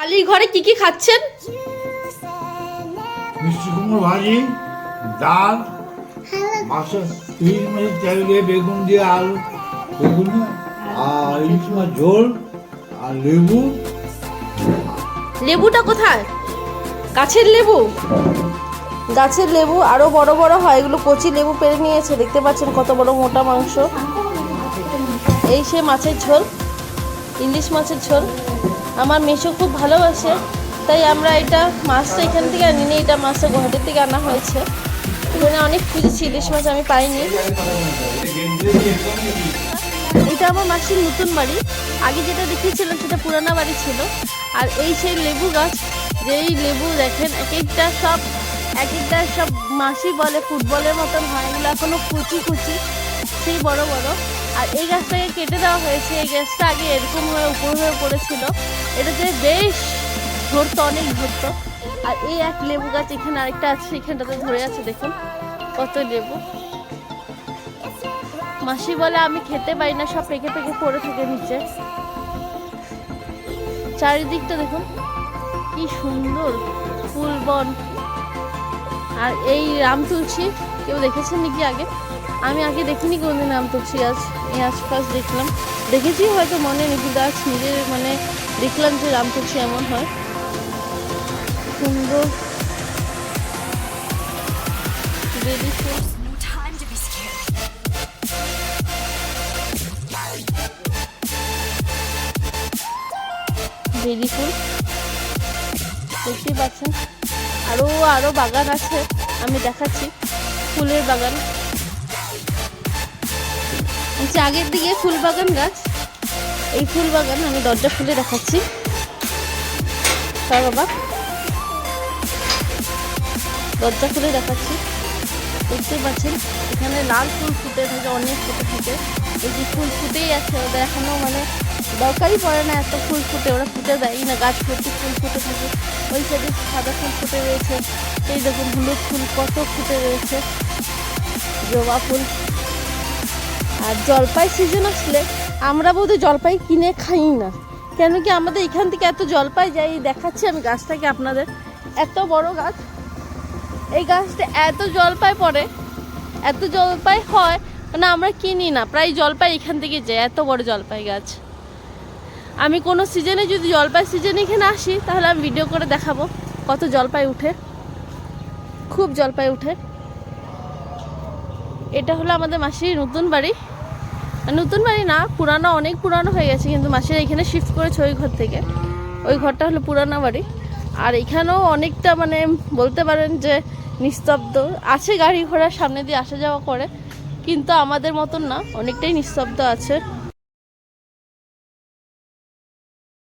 শালির ঘরে কি কি খাচ্ছেন? মিষ্টি কুমড়ো ভাজি, ডাল, মাছের ইলিশ মাছের তেল দিয়ে বেগুন দিয়ে আলু বেগুন আর ইলিশ মাছ ঝোল আর লেবু। লেবুটা কোথায়? গাছের লেবু? গাছের লেবু আরো বড় বড় হয়, এগুলো কচি লেবু পেরে নিয়েছে, দেখতে পাচ্ছেন কত বড় মোটা মাংস। এই সে মাছের ঝোল, ইলিশ মাছের ঝোল। আমার মেশো খুব ভালোবাসে, তাই আমরা এটা মাছটা এখান থেকে আনিনি, এটা মাছটা গুয়াহাটির থেকে আনা হয়েছে। এখানে অনেক খুঁজেছি, ইলিশ মাছ আমি পাইনি। এটা আমার মাসির নতুন বাড়ি, আগে যেটা দেখিয়েছিলাম সেটা পুরানা বাড়ি ছিল। আর এই সেই লেবু গাছ, যেই লেবু দেখেন এক একটা সব মাসি বলে ফুটবলের মতন হয়, এগুলো এখনো কুচি কুচি, সেই বড় বড়। আর এই গাছটাকে কেটে দেওয়া হয়েছে, এই গাছটা আগে এরকম হয়ে উপর হয়ে পড়েছিল, এটাতে বেশ ধরতো, অনেক ধরতো। আর এই এক লেবু গাছ এখানে আরেকটা আছে, এখানটাতে ধরে আছে, দেখুন কত লেবু। মাসি বলে আমি খেতে পারি না, সব পেকে পেকে পড়ে থাকে নিচে। চারিদিকটা দেখুন কি সুন্দর ফুলবন। আর এই রাম তুলসী কেউ দেখেছেন নাকি আগে? আমি আগে দেখিনি কোনদিন রাম তুলসী গাছ, এই আজ ফার্স্ট দেখলাম। দেখেছি হয়তো মনে নেই, কিন্তু আজ নিজের মানে দেখলাম যে রাম তুলসী এমন হয় সুন্দর। বেলি ফুল, বেলি ফুল দেখতেই পাচ্ছেন। আরো বাগান আছে, আমি দেখাচ্ছি ফুলের বাগান। আচ্ছা, আগের দিকে ফুল বাগান গাছ, এই ফুল বাগান আমি দরজা খুলে দেখাচ্ছি। তার বাবা দরজা খুলে দেখাচ্ছি, দেখতেই পাচ্ছেন এখানে লাল ফুল ফুটে থাকে, অনেক ফুটে থাকে। এই যে ফুল ফুটেই আছে, ওদের এখনো মানে দরকারই পড়ে না এত ফুল ফুটে, ওরা ফুটে দেয় না, গাছ ভর্তি ফুল ফুটে থাকে। ওই সাইডে সাদা ফুল ফুটে রয়েছে, এই দেখুন হলুদ ফুল কত ফুটে রয়েছে, জবা ফুল। আর জলপাই সিজন আসলে আমরা বোধহয় জলপাই কিনে খাই না, কেন কি আমাদের এখান থেকে এত জলপাই যাই। দেখাচ্ছি আমি গাছটাকে আপনাদের, এত বড় গাছ, এই গাছটা এত জলপাই পড়ে, এত জলপাই হয়, মানে আমরা কিনি না, প্রায় জলপাই এখান থেকে যায়, এত বড় জলপাই গাছ। আমি কোনো সিজনে যদি জলপাই সিজনে এখানে আসি, তাহলে আমি ভিডিও করে দেখাবো কত জলপাই উঠে, খুব জলপাই উঠে। এটা হলো আমাদের মাসির নতুন বাড়ি, নতুন বাড়ি না, পুরানো, অনেক পুরানো হয়ে গেছে, কিন্তু মাসির এখানে শিফট করেছে ওই ঘর থেকে। ওই ঘরটা হলো পুরানো বাড়ি। আর এখানেও অনেকটা মানে বলতে পারেন যে নিস্তব্ধ আছে, গাড়ি ঘোড়ার সামনে দিয়ে আসা যাওয়া করে, কিন্তু আমাদের মতন না, অনেকটাই নিস্তব্ধ আছে।